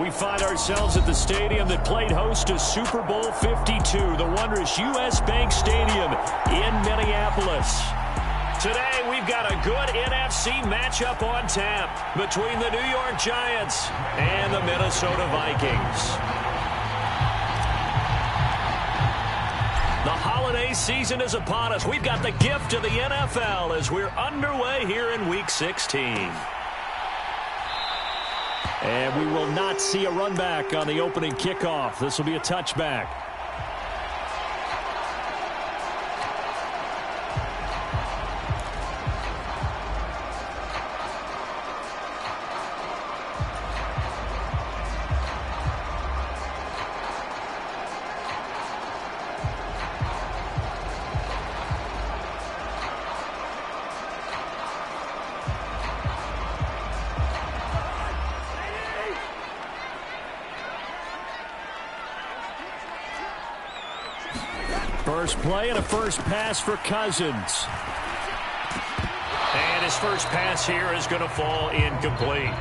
We find ourselves at the stadium that played host to Super Bowl 52, the wondrous U.S. Bank Stadium in Minneapolis. Today, we've got a good NFC matchup on tap between the New York Giants and the Minnesota Vikings. The holiday season is upon us. We've got the gift of the NFL as we're underway here in Week 16. And we will not see a run back on the opening kickoff. This will be a touchback. First play and a first pass for Cousins. And his first pass here is going to fall incomplete.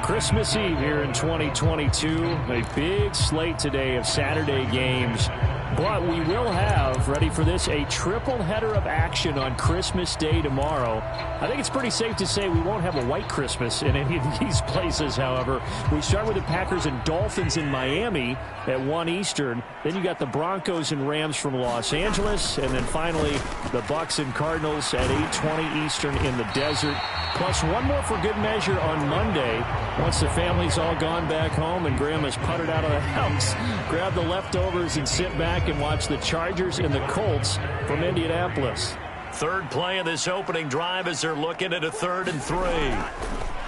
Christmas Eve here in 2022. A big slate today of Saturday games. But we will have, ready for this, a triple header of action on Christmas Day tomorrow. I think it's pretty safe to say we won't have a white Christmas in any of these places, however. We start with the Packers and Dolphins in Miami at 1 Eastern. Then you got the Broncos and Rams from Los Angeles. And then finally, the Bucs and Cardinals at 8:20 Eastern in the desert. Plus one more for good measure on Monday. Once the family's all gone back home and Grandma's puttered out of the house, grab the leftovers and sit back and watch the Chargers and the Colts from Indianapolis. Third play of this opening drive as they're looking at a 3rd and 3.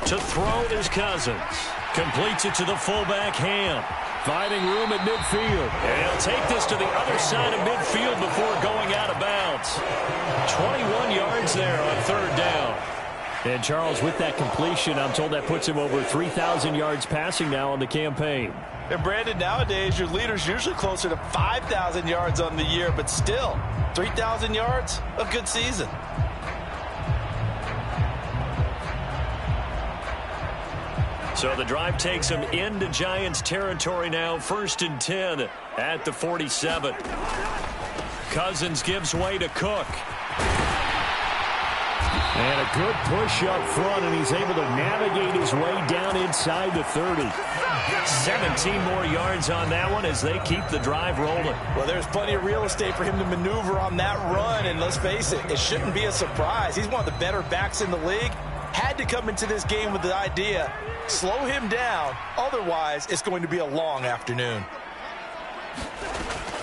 To throw is Cousins. Completes it to the fullback Ham. Finding room at midfield. And he'll take this to the other side of midfield before going out of bounds. 21 yards there on 3rd down. And Charles, with that completion, I'm told that puts him over 3,000 yards passing now on the campaign. And Brandon, nowadays your leader's usually closer to 5,000 yards on the year, but still, 3,000 yards, a good season. So the drive takes him into Giants territory now, 1st and 10 at the 47. Cousins gives way to Cook. And a good push up front, and he's able to navigate his way down inside the 30. 17 more yards on that one as they keep the drive rolling. Well, there's plenty of real estate for him to maneuver on that run, and let's face it, it shouldn't be a surprise. He's one of the better backs in the league. Had to come into this game with the idea, slow him down, otherwise it's going to be a long afternoon.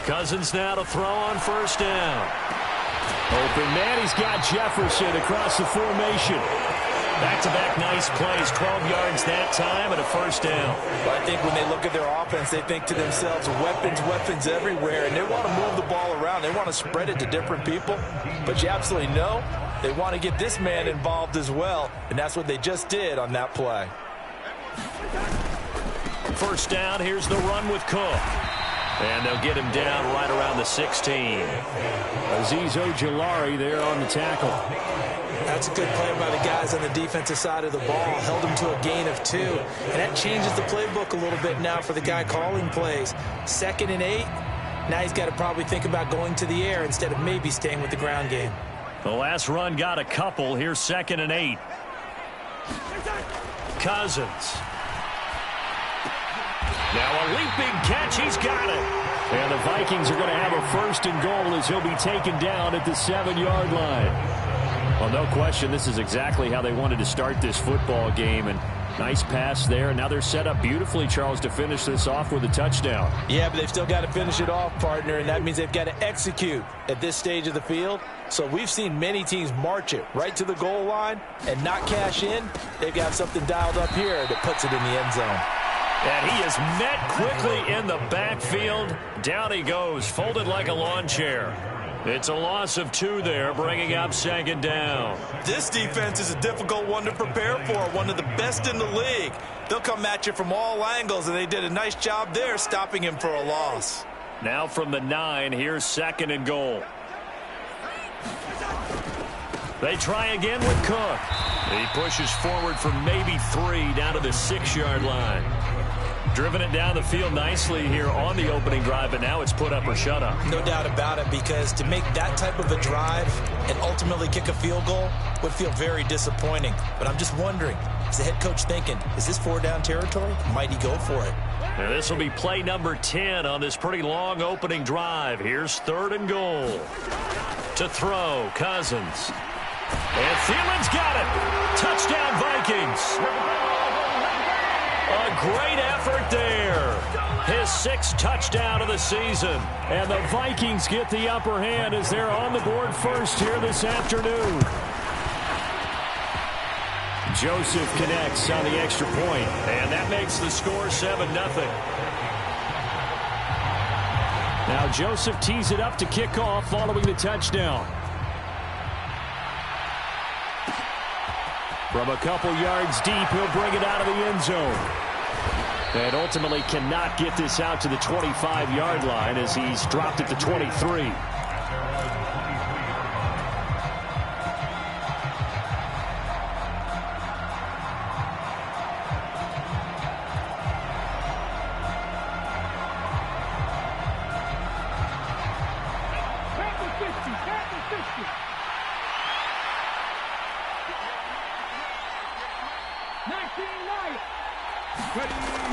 Cousins now to throw on 1st down. Open man, he's got Jefferson across the formation. Back-to-back nice plays, 12 yards that time and a 1st down. Well, I think when they look at their offense, they think to themselves, weapons, weapons everywhere, and they want to move the ball around. They want to spread it to different people, but you absolutely know they want to get this man involved as well, and that's what they just did on that play. 1st down, here's the run with Cook. And they'll get him down right around the 16. Azeez Ojulari there on the tackle. That's a good play by the guys on the defensive side of the ball. Held him to a gain of 2. And that changes the playbook a little bit now for the guy calling plays. 2nd and 8. Now he's got to probably think about going to the air instead of maybe staying with the ground game. The last run got a couple. Here's 2nd and 8. Cousins. Now a leaping catch. He's got it. And the Vikings are going to have a 1st and goal as he'll be taken down at the 7-yard line. Well, no question, this is exactly how they wanted to start this football game. And nice pass there. Now they're set up beautifully, Charles, to finish this off with a touchdown. Yeah, but they've still got to finish it off, partner, and that means they've got to execute at this stage of the field. So we've seen many teams march it right to the goal line and not cash in. They've got something dialed up here that puts it in the end zone. And he is met quickly in the backfield. Down he goes, folded like a lawn chair. It's a loss of 2 there, bringing up 2nd down. This defense is a difficult one to prepare for, one of the best in the league. They'll come at you from all angles, and they did a nice job there stopping him for a loss. Now from the 9, here's 2nd and goal. They try again with Cook. He pushes forward for maybe 3 down to the 6-yard line. Driven it down the field nicely here on the opening drive, but now it's put up or shut up. No doubt about it, because to make that type of a drive and ultimately kick a field goal would feel very disappointing. But I'm just wondering, is the head coach thinking, is this 4-down territory? Might he go for it? And this will be play number 10 on this pretty long opening drive. Here's 3rd and goal. To throw, Cousins. And Thielen's got it. Touchdown, Vikings. A great effort there. His 6th touchdown of the season. And the Vikings get the upper hand as they're on the board first here this afternoon. Joseph connects on the extra point, and that makes the score 7-0. Now Joseph tees it up to kick off following the touchdown. From a couple yards deep, he'll bring it out of the end zone. And ultimately cannot get this out to the 25-yard line as he's dropped it to 23.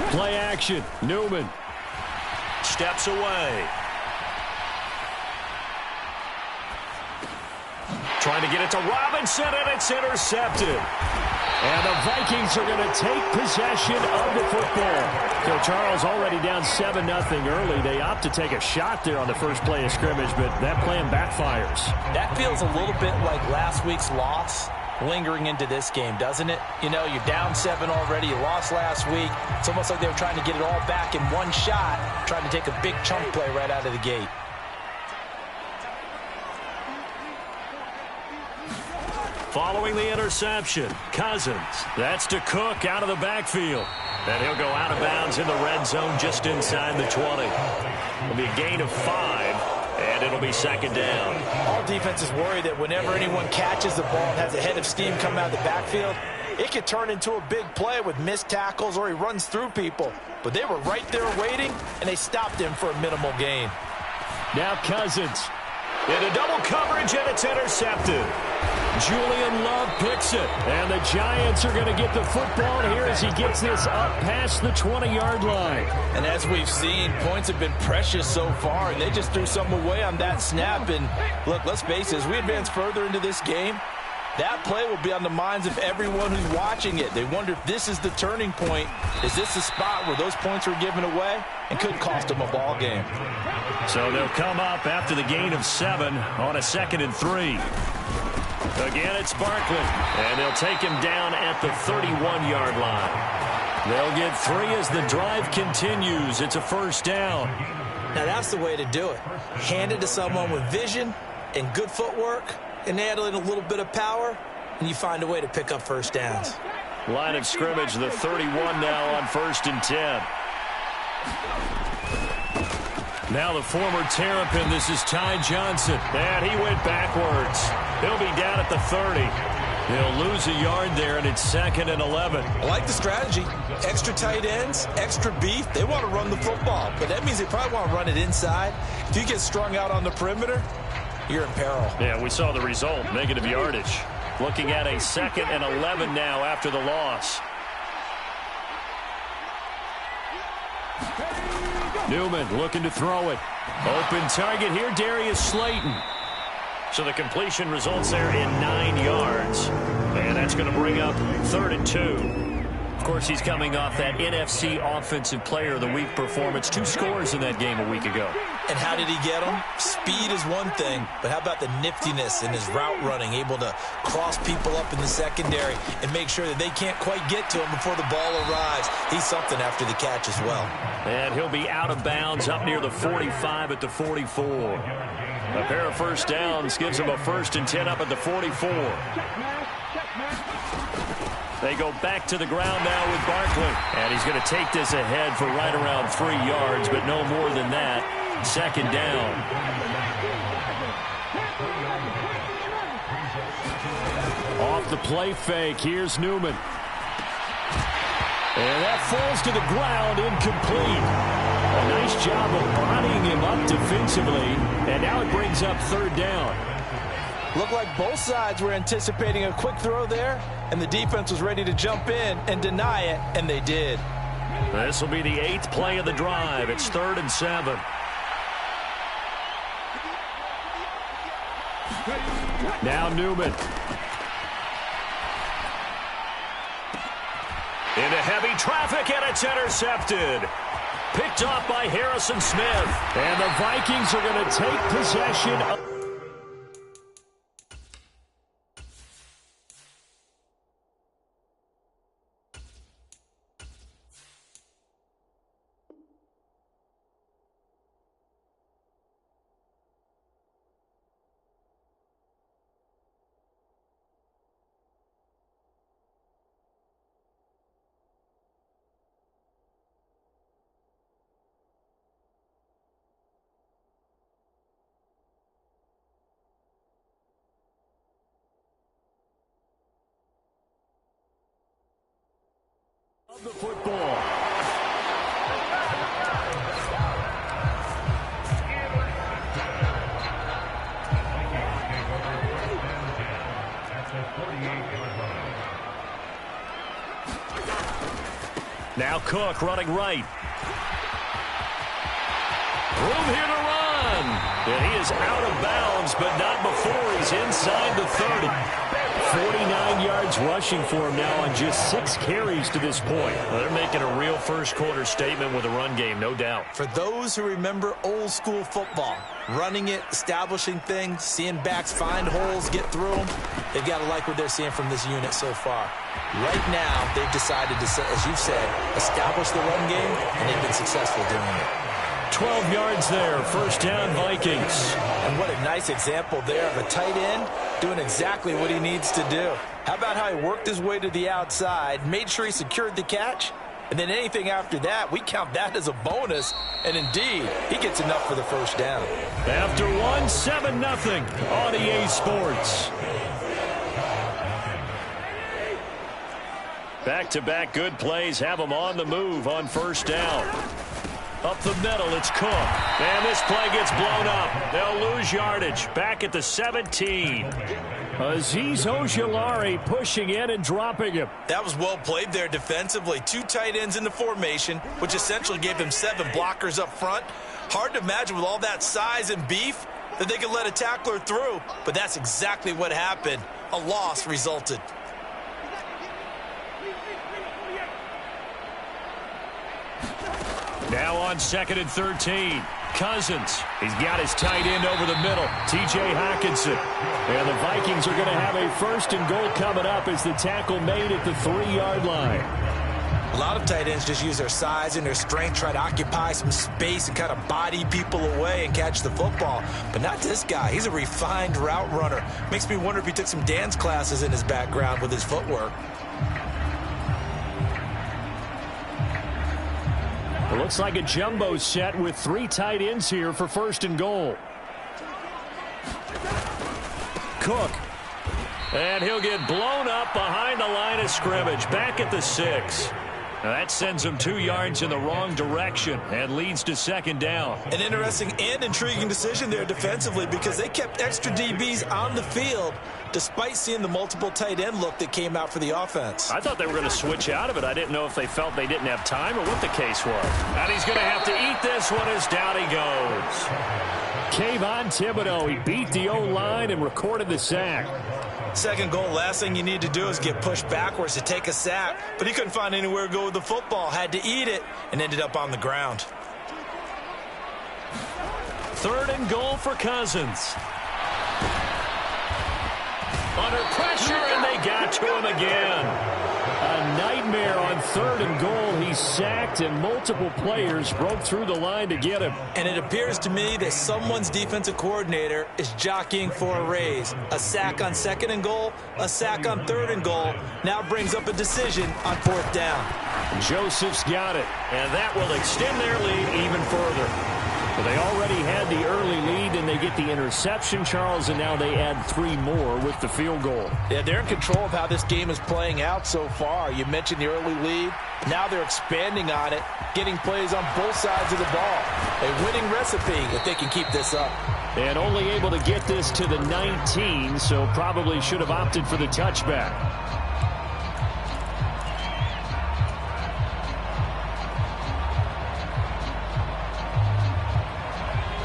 Play action. Newman steps away. Trying to get it to Robinson, and it's intercepted. And the Vikings are going to take possession of the football. So Charles already down 7-0 early. They opt to take a shot there on the first play of scrimmage, but that plan backfires. That feels a little bit like last week's loss lingering into this game, doesn't it? You know, you're down 7 already. You lost last week. It's almost like they were trying to get it all back in one shot, trying to take a big chunk play right out of the gate. Following the interception, Cousins. That's to Cook out of the backfield. And he'll go out of bounds in the red zone just inside the 20. It'll be a gain of 5, and it'll be 2nd down. All defenses worry that whenever anyone catches the ball and has a head of steam come out of the backfield, it could turn into a big play with missed tackles or he runs through people. But they were right there waiting, and they stopped him for a minimal gain. Now Cousins into double coverage, and it's intercepted. Julian Love picks it, and the Giants are going to get the football here as he gets this up past the 20-yard line. And as we've seen, points have been precious so far, and they just threw something away on that snap. And look, let's face it, as we advance further into this game, that play will be on the minds of everyone who's watching it. They wonder if this is the turning point. Is this the spot where those points were given away and could cost them a ball game? So they'll come up after the gain of 7 on a 2nd and 3. Again, it's Barkley, and they'll take him down at the 31-yard line. They'll get 3 as the drive continues. It's a 1st down. Now that's the way to do it. Hand it to someone with vision and good footwork, and add in a little bit of power, and you find a way to pick up 1st downs. Line of scrimmage, the 31 now on 1st and 10. Now the former Terrapin, this is Ty Johnson. And he went backwards. He'll be down at the 30. He'll lose a yard there, and it's 2nd and 11. I like the strategy. Extra tight ends, extra beef. They want to run the football, but that means they probably want to run it inside. If you get strung out on the perimeter, you're in peril. Yeah, we saw the result, negative yardage. Looking at a 2nd and 11 now after the loss. Newman looking to throw it. Open target here, Darius Slayton. So the completion results there in 9 yards. And that's going to bring up 3rd and 2. Of course, he's coming off that NFC Offensive Player of the Week performance. 2 scores in that game a week ago. And how did he get them? Speed is one thing, but how about the niftiness in his route running, able to cross people up in the secondary and make sure that they can't quite get to him before the ball arrives. He's something after the catch as well. And he'll be out of bounds up near the 45 at the 44. A pair of 1st downs gives him a 1st and 10 up at the 44. They go back to the ground now with Barkley. And he's going to take this ahead for right around 3 yards, but no more than that. 2nd down. Off the play fake, here's Newman. And that falls to the ground, incomplete. A nice job of bodying him up defensively, and now it brings up third down. Looked like both sides were anticipating a quick throw there, and the defense was ready to jump in and deny it, and they did. This will be the 8th play of the drive. It's 3rd and 7. Now Newman. Into heavy traffic, and it's intercepted. Picked off by Harrison Smith. And the Vikings are going to take possession of the football. Now Cook running right. Room here to run. And he is out of bounds, but not before he's inside the 30. 49 yards rushing for him now on just 6 carries to this point. Well, they're making a real first-quarter statement with a run game, no doubt. For those who remember old-school football, running it, establishing things, seeing backs find holes, get through them, they've got to like what they're seeing from this unit so far. Right now, they've decided to, as you've said, establish the run game, and they've been successful doing it. 12 yards there, first down Vikings. And what a nice example there of a tight end doing exactly what he needs to do. How about how he worked his way to the outside, made sure he secured the catch, and then anything after that, we count that as a bonus. And indeed, he gets enough for the first down. After one, 7-0 on EA Sports. Back-to-back good plays have them on the move on first down. Up the middle, it's Cook. And this play gets blown up. They'll lose yardage. Back at the 17. Azeez Ojulari pushing in and dropping him. That was well played there defensively. 2 tight ends in the formation, which essentially gave him 7 blockers up front. Hard to imagine with all that size and beef that they could let a tackler through. But that's exactly what happened. A loss resulted. Now on 2nd and 13. Cousins. He's got his tight end over the middle. T.J. Hockenson. And the Vikings are going to have a 1st and goal coming up as the tackle made at the 3-yard line. A lot of tight ends just use their size and their strength, try to occupy some space and kind of body people away and catch the football. But not this guy. He's a refined route runner. Makes me wonder if he took some dance classes in his background with his footwork. It looks like a jumbo set with 3 tight ends here for 1st and goal. Cook. And he'll get blown up behind the line of scrimmage. Back at the 6. Now that sends him 2 yards in the wrong direction and leads to 2nd down. An interesting and intriguing decision there defensively because they kept extra DBs on the field despite seeing the multiple tight end look that came out for the offense. I thought they were going to switch out of it. I didn't know if they felt they didn't have time or what the case was. And he's going to have to eat this one as down he goes. Kayvon Thibodeau, he beat the O-line and recorded the sack. 2nd goal, last thing you need to do is get pushed backwards to take a sack. But he couldn't find anywhere to go with the football. Had to eat it and ended up on the ground. 3rd and goal for Cousins. Under pressure, and they got to him again. A nightmare on 3rd and goal. He's sacked, and multiple players broke through the line to get him. And it appears to me that someone's defensive coordinator is jockeying for a raise. A sack on 2nd and goal, a sack on 3rd and goal. Now brings up a decision on 4th down. Joseph's got it, and that will extend their lead even further. Well, they already had the early lead, and they get the interception, Charles, and now they add 3 more with the field goal. Yeah, they're in control of how this game is playing out so far. You mentioned the early lead. Now they're expanding on it, getting plays on both sides of the ball. A winning recipe if they can keep this up. And only able to get this to the 19, so probably should have opted for the touchback.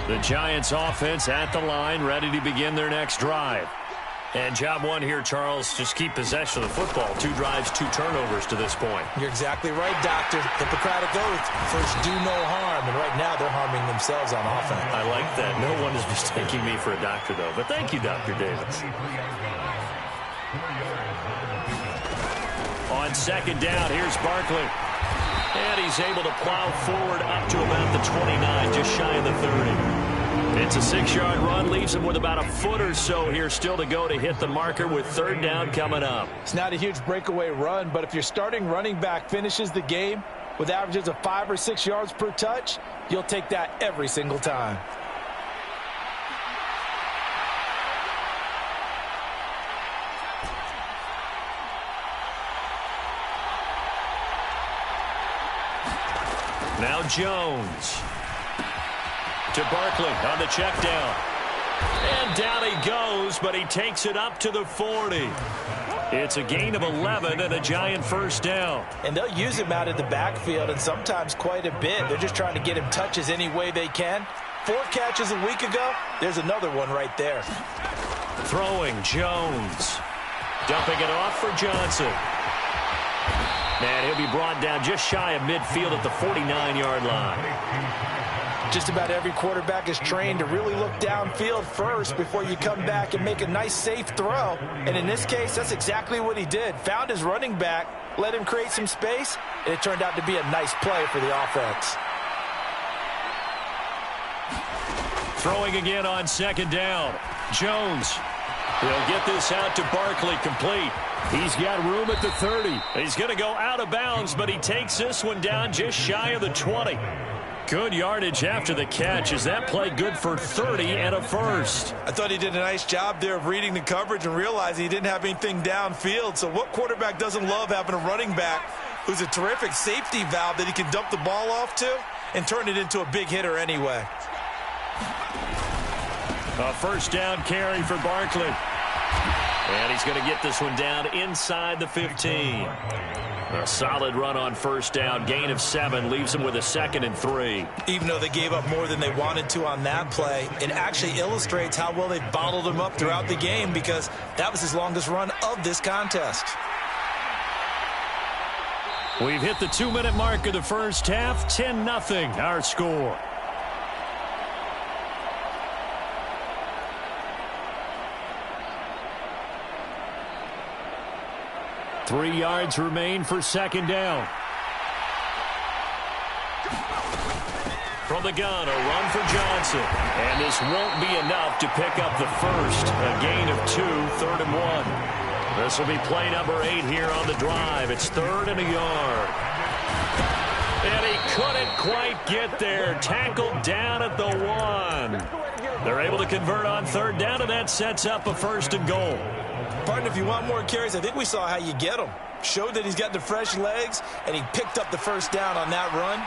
The Giants offense at the line, ready to begin their next drive. And job one here, Charles, just keep possession of the football. 2 drives, 2 turnovers to this point. You're exactly right, Doctor. Hippocratic oath. First, do no harm. And right now, they're harming themselves on offense. I like that. No one is mistaking me for a doctor, though. But thank you, Dr. Davis. On second down, here's Barkley. And he's able to plow forward up to about the 29, just shy of the 30. It's a 6-yard run, leaves him with about a foot or so here still to go to hit the marker with 3rd down coming up. It's not a huge breakaway run, but if your starting running back finishes the game with averages of 5 or 6 yards per touch, you'll take that every single time. Now Jones to Barkley on the check down. And down he goes, but he takes it up to the 40. It's a gain of 11 and a Giant first down. And they'll use him out of the backfield, and sometimes quite a bit. They're just trying to get him touches any way they can. 4 catches a week ago. There's another one right there. Throwing Jones. Dumping it off for Johnson. And he'll be brought down just shy of midfield at the 49-yard line. Just about every quarterback is trained to really look downfield first before you come back and make a nice, safe throw. And in this case, that's exactly what he did. Found his running back, let him create some space, and it turned out to be a nice play for the offense. Throwing again on second down. Jones. He'll get this out to Barkley, complete. He's got room at the 30. He's going to go out of bounds, but he takes this one down just shy of the 20. Good yardage after the catch. Is that play good for 30 and a first? I thought he did a nice job there of reading the coverage and realizing he didn't have anything downfield. So what quarterback doesn't love having a running back who's a terrific safety valve that he can dump the ball off to and turn it into a big hitter anyway? A first down carry for Barkley. And he's going to get this one down inside the 15. A solid run on first down. Gain of 7 leaves him with a 2nd and 3. Even though they gave up more than they wanted to on that play, it actually illustrates how well they bottled him up throughout the game because that was his longest run of this contest. We've hit the 2-minute mark of the first half. 10-0 our score. Three yards remain for second down. From the gun, a run for Johnson. And this won't be enough to pick up the first. A gain of 2, 3rd and 1. This will be play number 8 here on the drive. It's 3rd and a yard. And he couldn't quite get there. Tackled down at the 1. They're able to convert on 3rd down, and that sets up a 1st and goal. Partner, if you want more carries, I think we saw how you get him. Showed that he's got the fresh legs, and he picked up the first down on that run.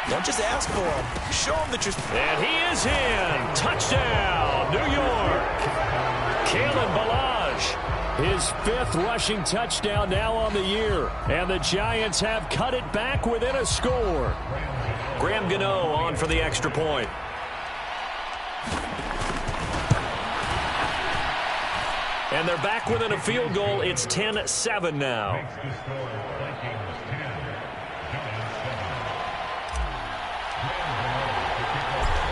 Don't just ask for him. Show him that you're... And he is in. Touchdown, New York. Kalen Ballage, his 5th rushing touchdown now on the year. And the Giants have cut it back within a score. Graham Gano on for the extra point. And they're back within a field goal. It's 10-7 now.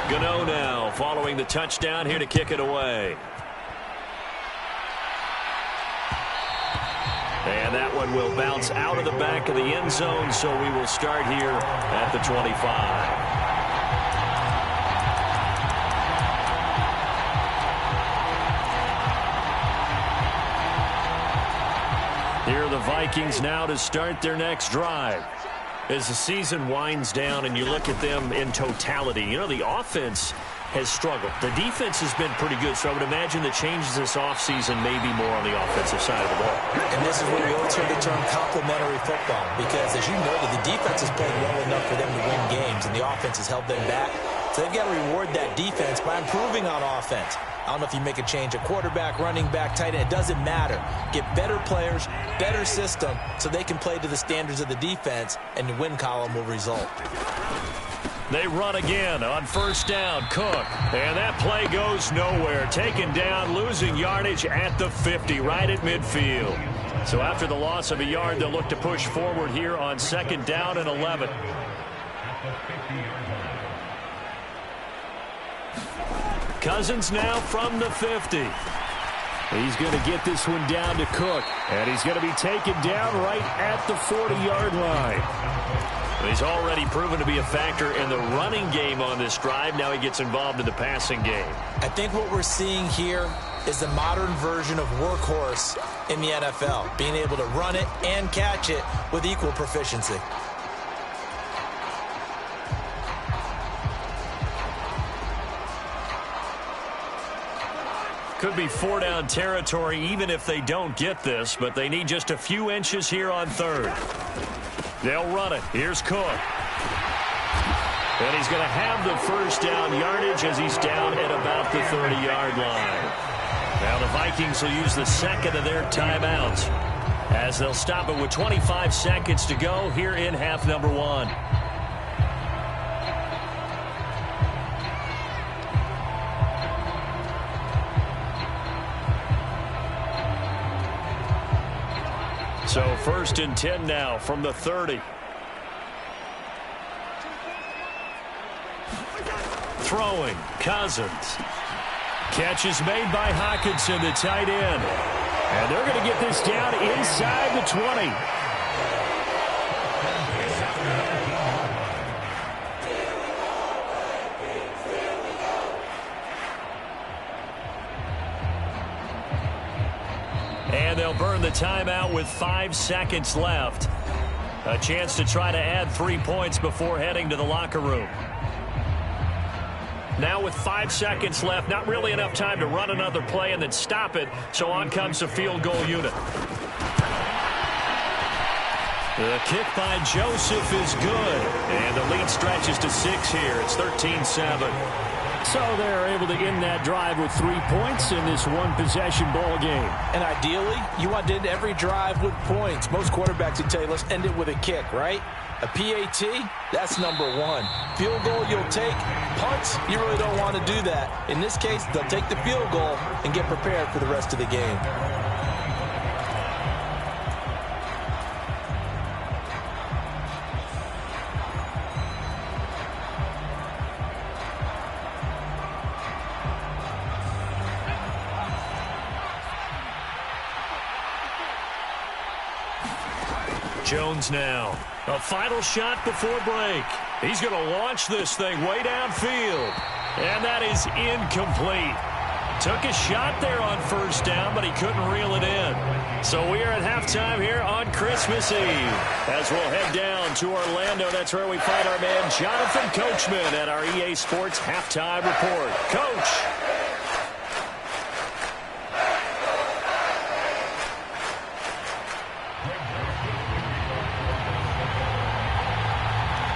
Gano now following the touchdown here to kick it away. And that one will bounce out of the back of the end zone, so we will start here at the 25. Here are the Vikings now to start their next drive. As the season winds down and you look at them in totality, you know, the offense has struggled. The defense has been pretty good, so I would imagine the changes this offseason may be more on the offensive side of the ball. And this is where we always hear the term complementary football, because as you noted, the defense has played well enough for them to win games, and the offense has held them back. So they've got to reward that defense by improving on offense. I don't know if you make a change at quarterback, running back, tight end. It doesn't matter. Get better players, better system, so they can play to the standards of the defense, and the win column will result. They run again on first down. Cook. And that play goes nowhere. Taken down, losing yardage at the 50, right at midfield. So after the loss of a yard, they'll look to push forward here on second down and 11. Cousins now from the 50. He's going to get this one down to Cook. And he's going to be taken down right at the 40-yard line. He's already proven to be a factor in the running game on this drive. Now he gets involved in the passing game. I think what we're seeing here is the modern version of workhorse in the NFL, being able to run it and catch it with equal proficiency. Could be four-down territory even if they don't get this, but they need just a few inches here on third. They'll run it. Here's Cook. And he's going to have the first down yardage as he's down at about the 30-yard line. Now the Vikings will use the second of their timeouts as they'll stop it with 25 seconds to go here in half number one. So first and 10 now from the 30. Throwing, Cousins. Catch is made by Hockenson, the tight end. And they're going to get this down inside the 20. And they'll burn the timeout with 5 seconds left. A chance to try to add 3 points before heading to the locker room. Now with 5 seconds left, not really enough time to run another play and then stop it, so on comes the field goal unit. The kick by Joseph is good, and the lead stretches to 6 here. It's 13-7. So they're able to end that drive with 3 points in this one-possession ball game. And ideally, you want to end every drive with points. Most quarterbacks would tell you, let's end it with a kick, right? A PAT, that's number one. Field goal you'll take. Punts, you really don't want to do that. In this case, they'll take the field goal and get prepared for the rest of the game. Jones now. A final shot before break. He's going to launch this thing way downfield. And that is incomplete. Took a shot there on first down, but he couldn't reel it in. So we are at halftime here on Christmas Eve. As we'll head down to Orlando, that's where we find our man Jonathan Coachman at our EA Sports Halftime Report. Coach.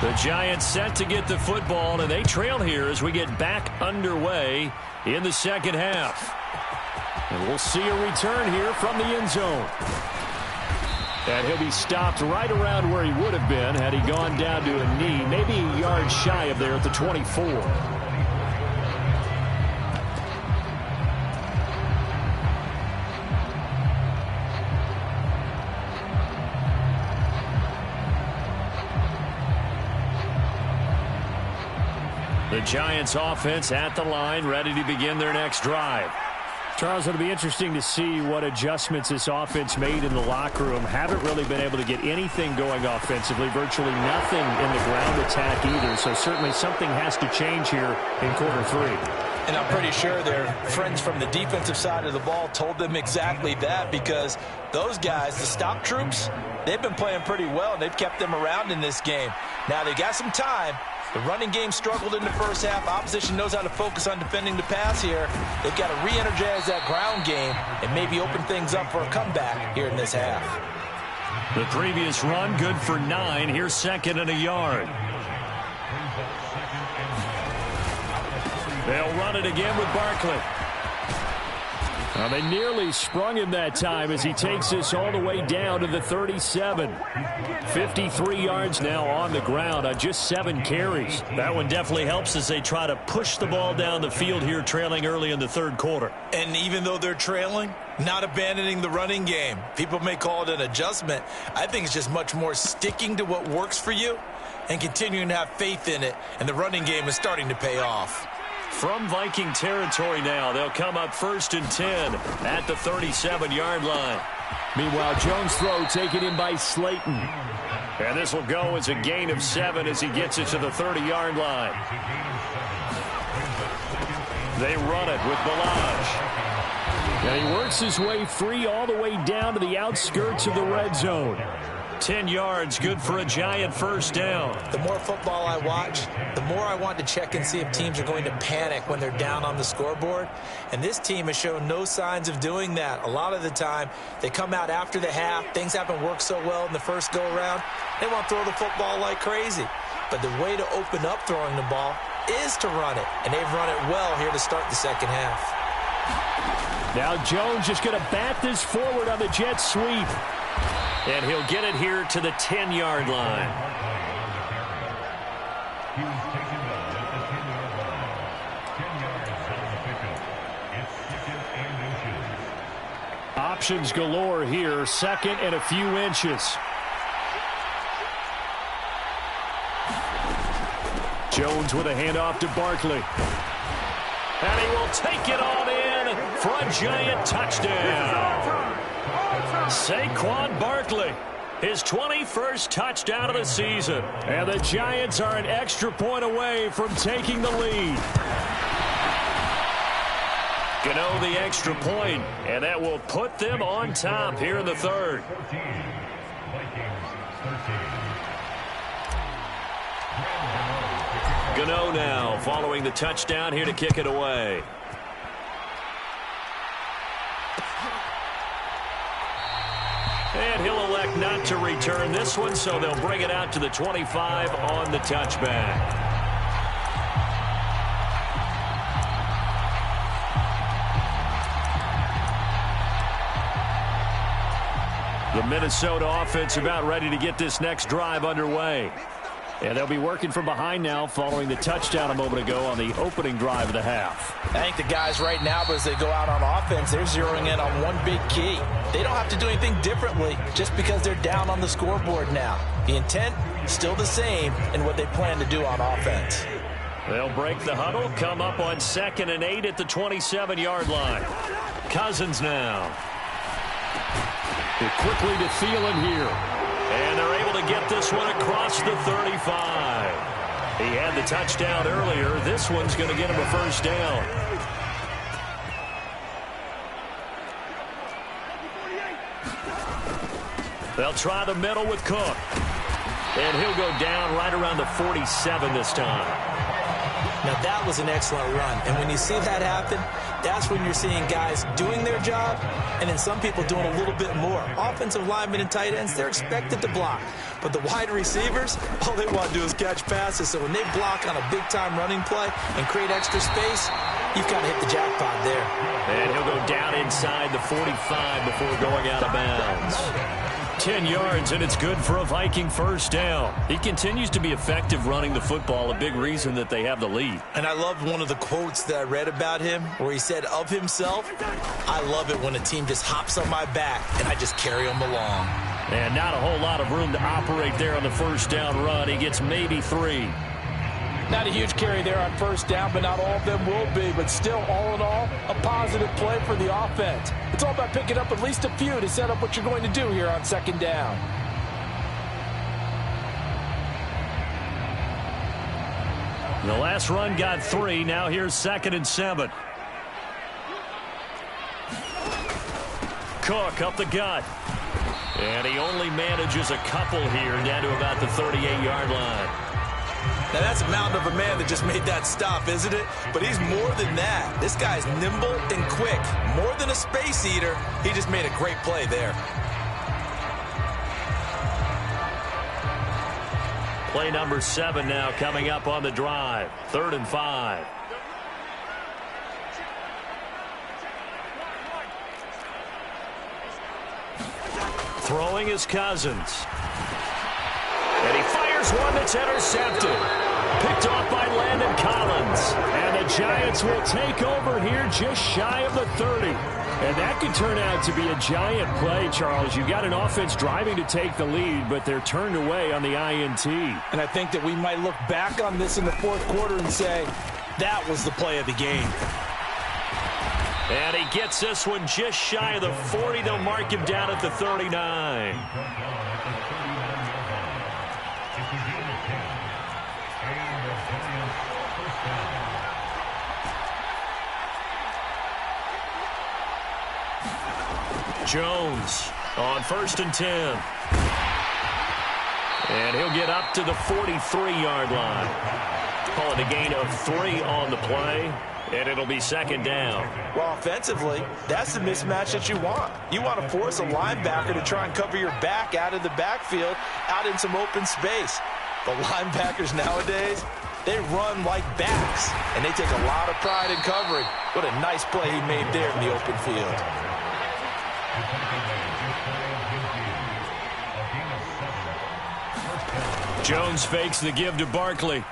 The Giants set to get the football, and they trail here as we get back underway in the second half. And we'll see a return here from the end zone. And he'll be stopped right around where he would have been had he gone down to a knee, maybe a yard shy of there at the 24. The Giants offense at the line, ready to begin their next drive. Charles, it'll be interesting to see what adjustments this offense made in the locker room. Haven't really been able to get anything going offensively, virtually nothing in the ground attack either. So certainly something has to change here in quarter three. And I'm pretty sure their friends from the defensive side of the ball told them exactly that, because those guys, the stop troops, they've been playing pretty well, and they've kept them around in this game. Now, they got some time. The running game struggled in the first half. Opposition knows how to focus on defending the pass here. They've got to re-energize that ground game and maybe open things up for a comeback here in this half. The previous run, good for 9. Here's second and a yard. They'll run it again with Barkley. Well, they nearly sprung him that time as he takes this all the way down to the 37. 53 yards now on the ground on just 7 carries. That one definitely helps as they try to push the ball down the field here, trailing early in the third quarter. And even though they're trailing, not abandoning the running game. People may call it an adjustment. I think it's just much more sticking to what works for you and continuing to have faith in it. And the running game is starting to pay off. From Viking territory now, they'll come up 1st and 10 at the 37-yard line. Meanwhile, Jones' throw taken in by Slayton. And this will go as a gain of 7 as he gets it to the 30-yard line. They run it with Balaj. And he works his way free all the way down to the outskirts of the red zone. 10 yards, good for a Giant first down. The more football I watch, the more I want to check and see if teams are going to panic when they're down on the scoreboard. And this team has shown no signs of doing that. A lot of the time, they come out after the half. Things haven't worked so well in the first go-around. They want to throw the football like crazy. But the way to open up throwing the ball is to run it. And they've run it well here to start the second half. Now Jones just going to bat this forward on the jet sweep. And he'll get it here to the 10-yard line. Options galore here. 2nd and a few inches. Jones with a handoff to Barkley. And he will take it on in for a Giant touchdown. Saquon Barkley, his 21st touchdown of the season. And the Giants are an extra point away from taking the lead. Gano the extra point, and that will put them on top here in the third. Gano now following the touchdown here to kick it away. And he'll elect not to return this one, so they'll bring it out to the 25 on the touchback. The Minnesota offense about ready to get this next drive underway. And they'll be working from behind now following the touchdown a moment ago on the opening drive of the half. I think the guys right now, as they go out on offense, they're zeroing in on one big key. They don't have to do anything differently just because they're down on the scoreboard now. The intent, still the same in what they plan to do on offense. They'll break the huddle, come up on 2nd and 8 at the 27-yard line. Cousins now. They're quickly to Thielen here. And they're able to get this one across the 35. He had the touchdown earlier. This one's going to get him a first down. They'll try the middle with Cook. And he'll go down right around the 47 this time. Now, that was an excellent run. And when you see that happen, that's when you're seeing guys doing their job and then some people doing a little bit more. Offensive linemen and tight ends, they're expected to block. But the wide receivers, all they want to do is catch passes. So when they block on a big-time running play and create extra space, you've got to hit the jackpot there. And he'll go down inside the 45 before going out of bounds. 10 yards, and it's good for a Viking first down. He continues to be effective running the football, a big reason that they have the lead. And I loved one of the quotes that I read about him where he said of himself, I love it when a team just hops on my back and I just carry them along. And not a whole lot of room to operate there on the first down run. He gets maybe 3. Not a huge carry there on first down, but not all of them will be. But still, all in all, a positive play for the offense. It's all about picking up at least a few to set up what you're going to do here on second down. The last run got 3. Now here's 2nd and 7. Cook up the gut. And he only manages a couple here down to about the 38-yard line. Now that's a mountain of a man that just made that stop, isn't it? But he's more than that. This guy's nimble and quick. More than a space eater. He just made a great play there. Play number 7 now coming up on the drive. 3rd and 5. Throwing his Cousins. And he fires one that's intercepted. Picked off by Landon Collins. And the Giants will take over here just shy of the 30. And that could turn out to be a giant play, Charles. You've got an offense driving to take the lead, but they're turned away on the INT. And I think that we might look back on this in the 4th quarter and say, that was the play of the game. And he gets this one just shy of the 40. They'll mark him down at the 39. Jones on 1st and 10. And he'll get up to the 43-yard line. Call it a gain of 3 on the play. And it'll be 2nd down. Well, offensively, that's the mismatch that you want. You want to force a linebacker to try and cover your back out of the backfield, out in some open space. The linebackers nowadays, they run like backs, and they take a lot of pride in covering. What a nice play he made there in the open field. Jones fakes the give to Barkley.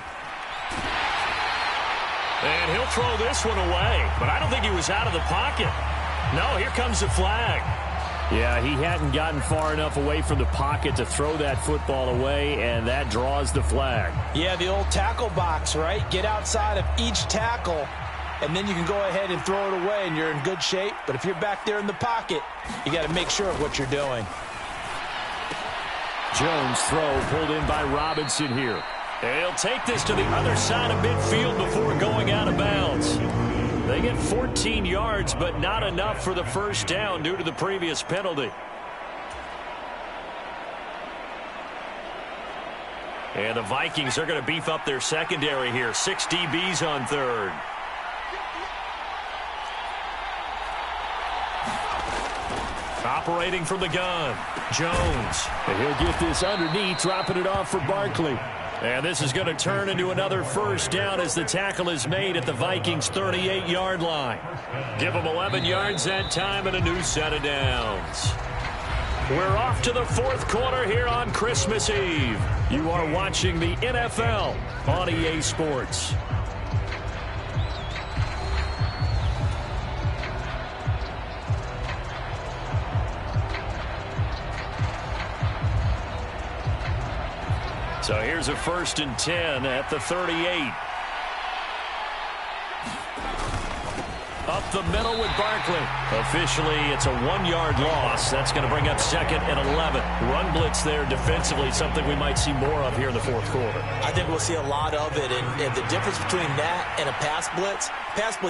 And he'll throw this one away, but I don't think he was out of the pocket. No, here comes the flag. Yeah, he hadn't gotten far enough away from the pocket to throw that football away, and that draws the flag. Yeah, the old tackle box, right? Get outside of each tackle, and then you can go ahead and throw it away, and you're in good shape. But if you're back there in the pocket, you got to make sure of what you're doing. Jones' throw pulled in by Robinson here. And he'll take this to the other side of midfield before going out of bounds. They get 14 yards, but not enough for the 1st down due to the previous penalty. And the Vikings are going to beef up their secondary here. 6 DBs on 3rd. Operating from the gun, Jones. And he'll get this underneath, dropping it off for Barkley. And this is going to turn into another 1st down as the tackle is made at the Vikings' 38-yard line. Give them 11 yards that time and a new set of downs. We're off to the 4th quarter here on Christmas Eve. You are watching the NFL on EA Sports. So here's a 1st and 10 at the 38. Up the middle with Barkley. Officially, it's a 1-yard loss. That's going to bring up 2nd and 11. Run blitz there defensively, something we might see more of here in the 4th quarter. I think we'll see a lot of it. And the difference between that and a pass blitz,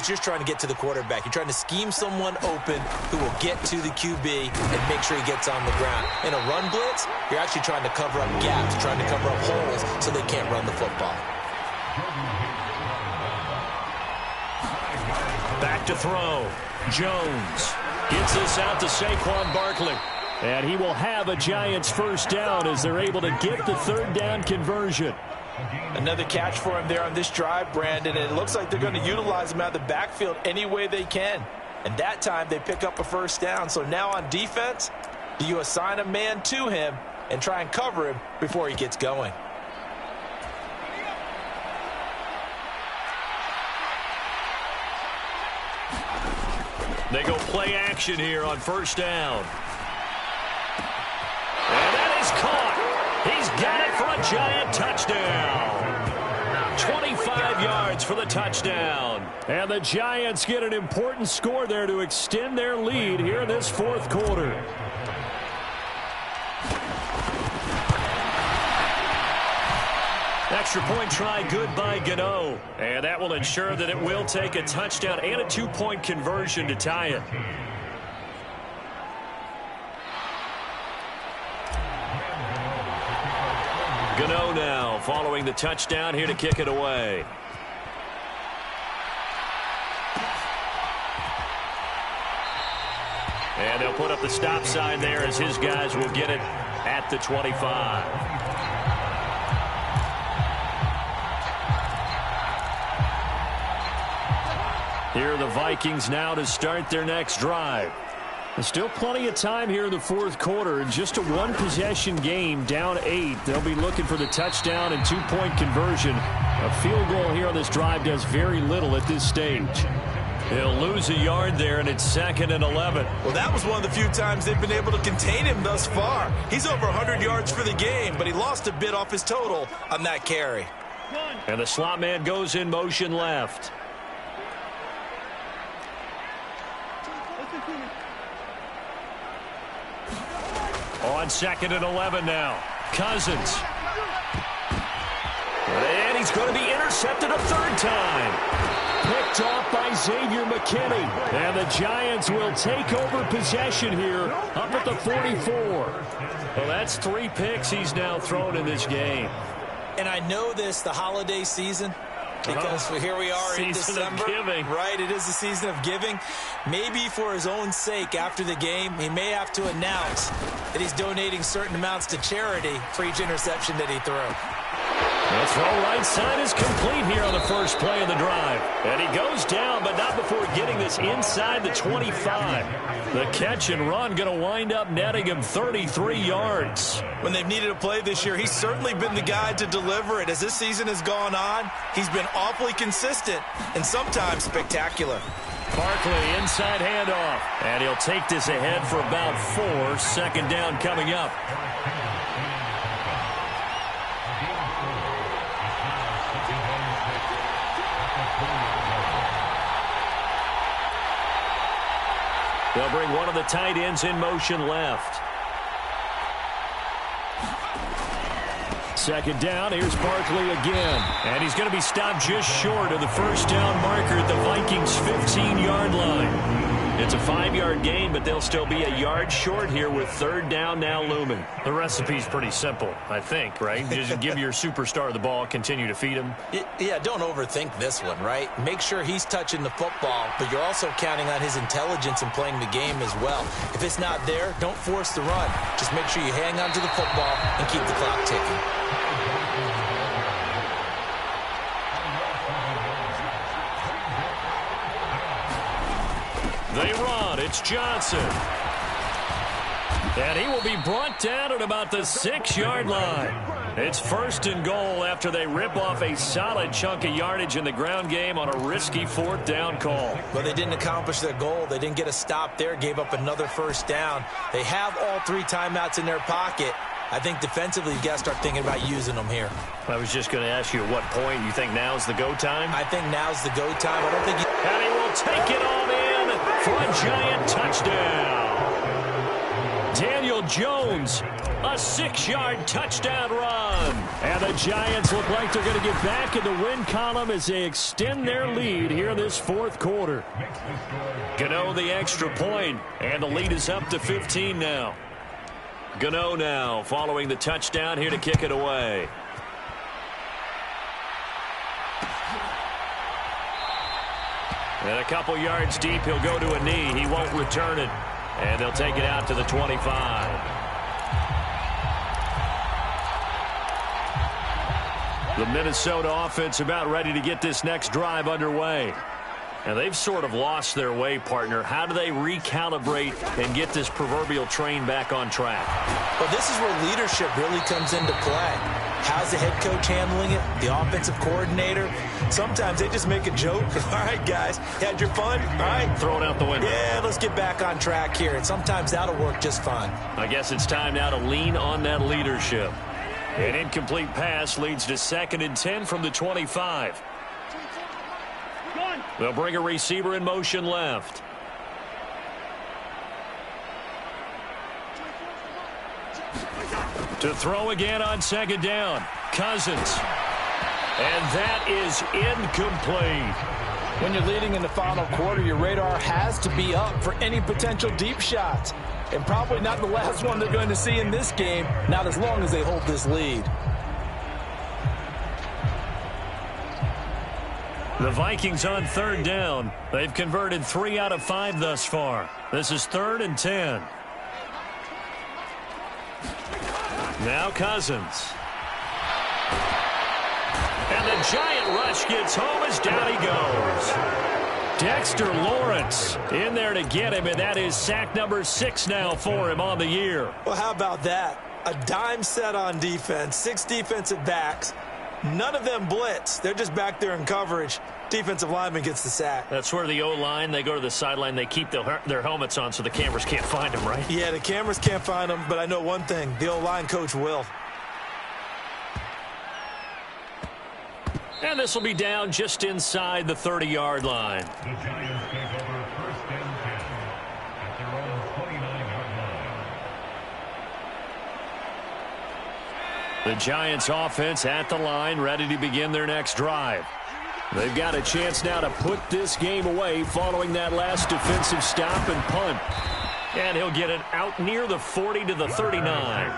you're trying to get to the quarterback. You're trying to scheme someone open who will get to the QB and make sure he gets on the ground. In a run blitz, you're actually trying to cover up gaps, trying to cover up holes so they can't run the football. Back to throw. Jones gets this out to Saquon Barkley. And he will have a Giants 1st down as they're able to get the 3rd down conversion. Another catch for him there on this drive, Brandon, and it looks like they're going to utilize him out of the backfield any way they can. And that time they pick up a 1st down. So now on defense, do you assign a man to him and try and cover him before he gets going? They go play action here on 1st down. And that is caught. He's got it for a Giant touchdown. 25 yards for the touchdown. And the Giants get an important score there to extend their lead here in this 4th quarter. That extra point try good by Gano. And that will ensure that it will take a touchdown and a 2-point conversion to tie it. Gano now following the touchdown here to kick it away. And they'll put up the stop sign there as his guys will get it at the 25. Here are the Vikings now to start their next drive. There's still plenty of time here in the fourth quarter. In just a one-possession game, down 8. They'll be looking for the touchdown and 2-point conversion. A field goal here on this drive does very little at this stage. They'll lose a yard there, and it's 2nd and 11. Well, that was one of the few times they've been able to contain him thus far. He's over 100 yards for the game, but he lost a bit off his total on that carry. And the slot man goes in motion left. On 2nd and 11 now. Cousins. And he's going to be intercepted a third time. Picked off by Xavier McKinney. And the Giants will take over possession here up at the 44. Well, that's 3 picks he's now thrown in this game. And I know this, the holiday season, because here we are in December. Season of giving. Right, it is the season of giving. Maybe for his own sake after the game, he may have to announce that he's donating certain amounts to charity for each interception that he threw. The throw right side is complete here on the first play of the drive. And he goes down, but not before getting this inside the 25. The catch and run going to wind up netting him 33 yards. When they've needed a play this year, he's certainly been the guy to deliver it. As this season has gone on, he's been awfully consistent and sometimes spectacular. Barkley inside handoff. And he'll take this ahead for about 4. 2nd down coming up. They'll bring one of the tight ends in motion left. 2nd down. Here's Barkley again. And he's going to be stopped just short of the first down marker at the Vikings' 15-yard line. It's a 5-yard gain, but they'll still be a yard short here with 3rd down now looming. The recipe's pretty simple, I think, right? Just give your superstar the ball, continue to feed him. Yeah, don't overthink this one, right? Make sure he's touching the football, but you're also counting on his intelligence in playing the game as well. If it's not there, don't force the run. Just make sure you hang on to the football and keep the clock ticking. They run. It's Johnson. And he will be brought down at about the 6-yard line. It's 1st and goal after they rip off a solid chunk of yardage in the ground game on a risky 4th down call. Well, they didn't accomplish their goal. They didn't get a stop there, gave up another 1st down. They have all 3 timeouts in their pocket. I think defensively, you got to start thinking about using them here. I was just going to ask you at what point you think now's the go time? I think now's the go time. I don't think And he will take it on in for a Giant touchdown. Daniel Jones, a 6-yard touchdown run. And the Giants look like they're going to get back in the win column as they extend their lead here in this 4th quarter. Gano the extra point, and the lead is up to 15 now. Gano now following the touchdown here to kick it away. And a couple yards deep, he'll go to a knee. He won't return it. And they'll take it out to the 25. The Minnesota offense about ready to get this next drive underway. And they've sort of lost their way, partner. How do they recalibrate and get this proverbial train back on track? Well, this is where leadership really comes into play. How's the head coach handling it? The offensive coordinator? Sometimes they just make a joke. All right, guys, you had your fun? All right. Throw it out the window. Yeah, let's get back on track here. And sometimes that'll work just fine. I guess it's time now to lean on that leadership. An incomplete pass leads to 2nd and 10 from the 25. They'll bring a receiver in motion left. To throw again on 2nd down. Cousins. And that is incomplete. When you're leading in the final quarter, your radar has to be up for any potential deep shots. And probably not the last one they're going to see in this game, not as long as they hold this lead. The Vikings on third down. They've converted 3 out of 5 thus far. This is 3rd and 10. Now Cousins. And the giant rush gets home as down he goes. Dexter Lawrence in there to get him, and that is sack number 6 now for him on the year. Well, how about that? A dime set on defense, 6 defensive backs. None of them blitz. They're just back there in coverage. Defensive lineman gets the sack. That's where the O-line, they go to the sideline, they keep their helmets on so the cameras can't find them, right? Yeah, the cameras can't find them, but I know one thing. The O-line coach will. And this will be down just inside the 30-yard line. The Giants take over 1st and 10 at their own 29-yard line. The Giants offense at the line, ready to begin their next drive. They've got a chance now to put this game away following that last defensive stop and punt. And he'll get it out near the 40 to the 39.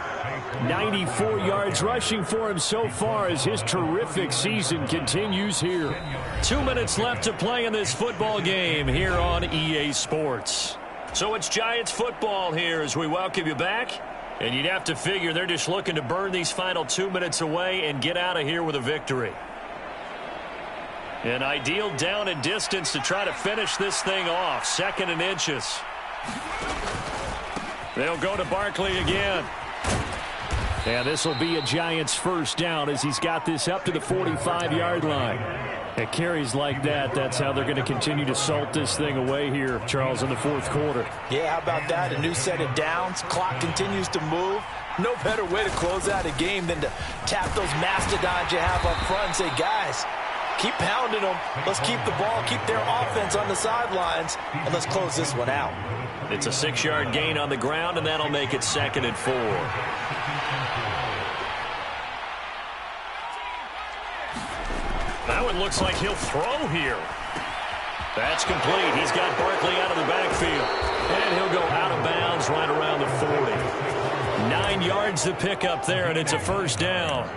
94 yards rushing for him so far as his terrific season continues here. 2 minutes left to play in this football game here on EA Sports. So it's Giants football here as we welcome you back. And you'd have to figure they're just looking to burn these final 2 minutes away and get out of here with a victory. An ideal down and distance to try to finish this thing off. 2nd and inches. They'll go to Barkley again. Yeah, this will be a Giants first down as he's got this up to the 45-yard line. At carries like that, that's how they're going to continue to salt this thing away here, Charles, in the 4th quarter. Yeah, how about that? A new set of downs. Clock continues to move. No better way to close out a game than to tap those mastodons you have up front and say, guys, keep pounding them. Let's keep the ball, keep their offense on the sidelines, and let's close this one out. It's a 6-yard gain on the ground, and that'll make it 2nd and 4. That one looks like he'll throw here. That's complete. He's got Barkley out of the backfield. And he'll go out of bounds right around the 40. 9 yards to pick up there, and it's a first down.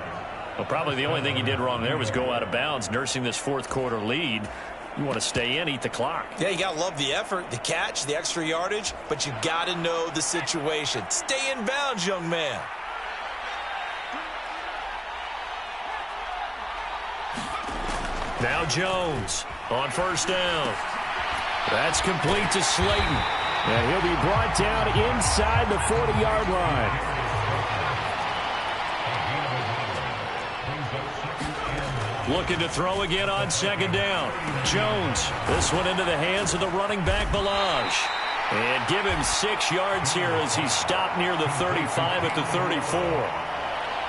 Well, probably the only thing he did wrong there was go out of bounds, nursing this 4th quarter lead. You want to stay in, eat the clock. Yeah, you got to love the effort, the catch, the extra yardage, but you got to know the situation. Stay in bounds, young man. Now Jones on first down. That's complete to Slayton. And he'll be brought down inside the 40-yard line. Looking to throw again on 2nd down. Jones, this one into the hands of the running back, Balaj. And give him 6 yards here as he's stopped near the 35 at the 34.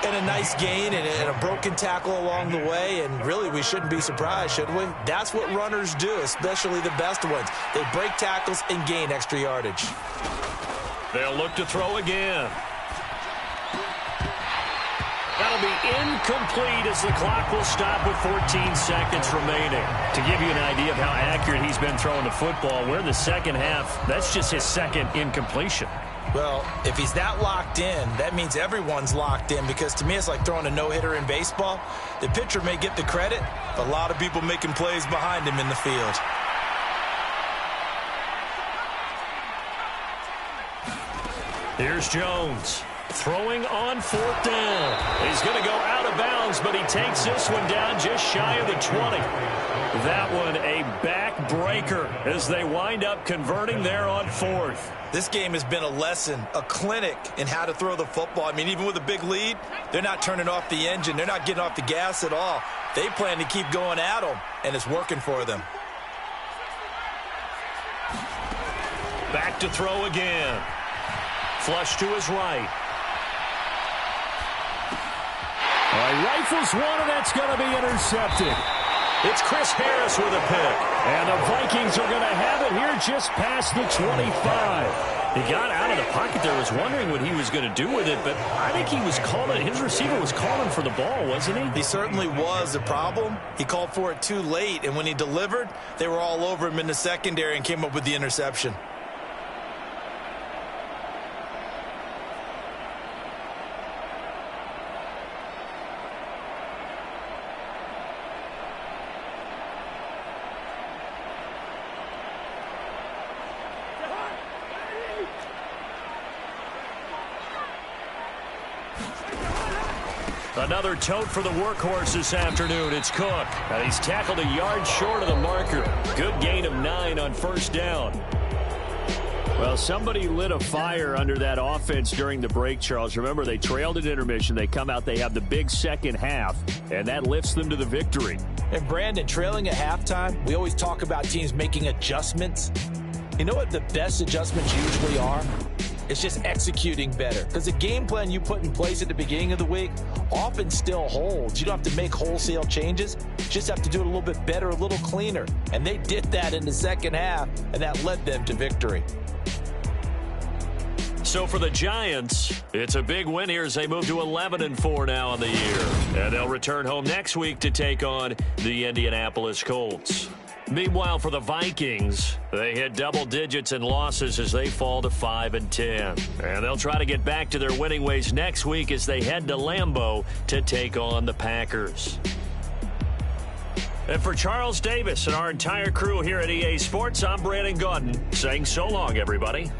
And a nice gain and a broken tackle along the way, and really we shouldn't be surprised, should we? That's what runners do, especially the best ones. They break tackles and gain extra yardage. They'll look to throw again. That'll be incomplete as the clock will stop with 14 seconds remaining. To give you an idea of how accurate he's been throwing the football, we're in the 2nd half. That's just his 2nd incompletion. Well, if he's that locked in, that means everyone's locked in, because to me it's like throwing a no-hitter in baseball. The pitcher may get the credit, but a lot of people making plays behind him in the field. Here's Jones. Throwing on 4th down. He's going to go out of bounds, but he takes this one down just shy of the 20. That one a backbreaker as they wind up converting there on 4th. This game has been a lesson, a clinic in how to throw the football. I mean, even with a big lead, they're not turning off the engine. They're not getting off the gas at all. They plan to keep going at them, and it's working for them. Back to throw again. Flush to his right. Rifles one, and that's going to be intercepted. It's Chris Harris with a pick. And the Vikings are going to have it here just past the 25. He got out of the pocket there, was wondering what he was going to do with it, but I think he was calling, his receiver was calling for the ball, wasn't he? He certainly was. The problem, he called for it too late, and when he delivered, they were all over him in the secondary and came up with the interception. Another tote for the workhorse this afternoon. It's Cook. And he's tackled a yard short of the marker. Good gain of 9 on first down. Well, somebody lit a fire under that offense during the break, Charles. Remember, they trailed at intermission. They come out, they have the big second half, and that lifts them to the victory. And Brandon, trailing at halftime, we always talk about teams making adjustments. You know what the best adjustments usually are? It's just executing better. Because the game plan you put in place at the beginning of the week often still holds. You don't have to make wholesale changes. You just have to do it a little bit better, a little cleaner. And they did that in the second half, and that led them to victory. So for the Giants, it's a big win here as they move to 11-4 now on the year. And they'll return home next week to take on the Indianapolis Colts. Meanwhile, for the Vikings, they hit double digits in losses as they fall to 5-10. And they'll try to get back to their winning ways next week as they head to Lambeau to take on the Packers. And for Charles Davis and our entire crew here at EA Sports, I'm Brandon Gaudin saying so long, everybody.